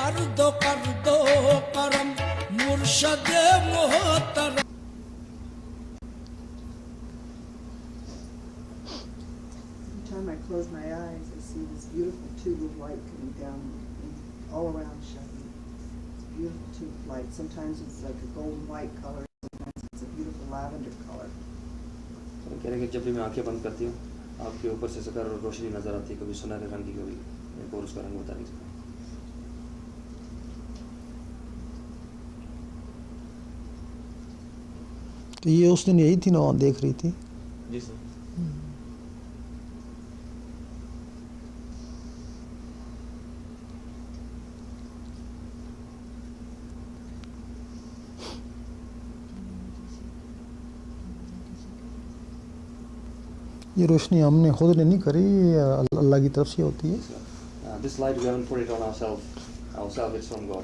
कर दो करम मुर्शद मोहतरम। Every time I close my eyes, I see this beautiful tube of light coming down all around Shahid. It's a beautiful tube of light. Sometimes it's like a golden white color, sometimes it's a beautiful lavender color. तो कह रहे हैं कि जब भी मैं आंखें बंद करती हूँ आपके ऊपर से सकर और रोशनी नजर आती है, कभी सुनहरे रंग की, कभी एक और उसका रंग बता नहीं सकता। तो ये उस दिन यही थी ना, देख रही थी। जी सर। ये रोशनी हमने खुद ने नहीं करी, ये अल्लाह की तरफ से होती है। This light we haven't put it on ourselves. It's from God.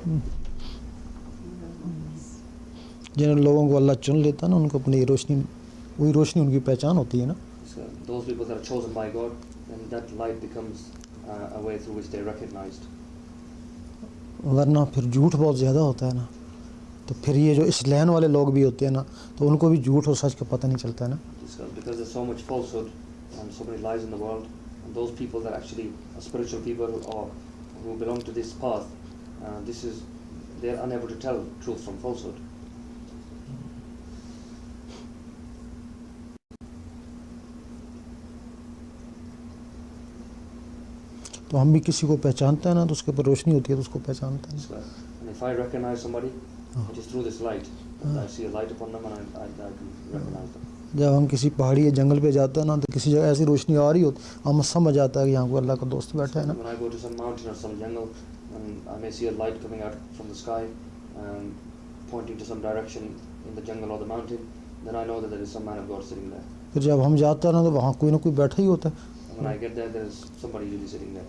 जिन लोगों को अल्लाह चुन लेता है ना, उनको अपनी रोशनी, वही रोशनी उनकी पहचान होती है ना। So those people that are chosen by God, then that light becomes a way through which they are recognized. वरना फिर झूठ बहुत ज़्यादा होता है ना, तो फिर ये जो इस लहन वाले लोग भी होते हैं ना, तो उनको भी झूठ और सच का पता नहीं चलता है ना। Because there's so much falsehood and so many lies in the world, and those people that actually are spiritual people or who belong to this path, they are unable to tell truth from falsehood. तो हम भी किसी को पहचानते हैं ना, तो उसके ऊपर रोशनी होती है तो उसको पहचानते हैं। And if I recognize somebody, it is through this light. I see a light upon them and I can recognize them. जब हम किसी पहाड़ी या जंगल पे जाते हैं ना, तो किसी जगह ऐसी रोशनी आ रही होती, हम समझ जाता है कि यहाँ को अल्लाह का दोस्त बैठा है ना। When I go to some mountain or some jungle, and I may see a light coming out from the sky, pointing to some direction in the jungle or the mountain, then I know that there is some man of God sitting there. फिर जब हम जाते हैं ना, तो वहाँ कोई ना कोई बैठा ही होता है। And when I get there, there is somebody really sitting there.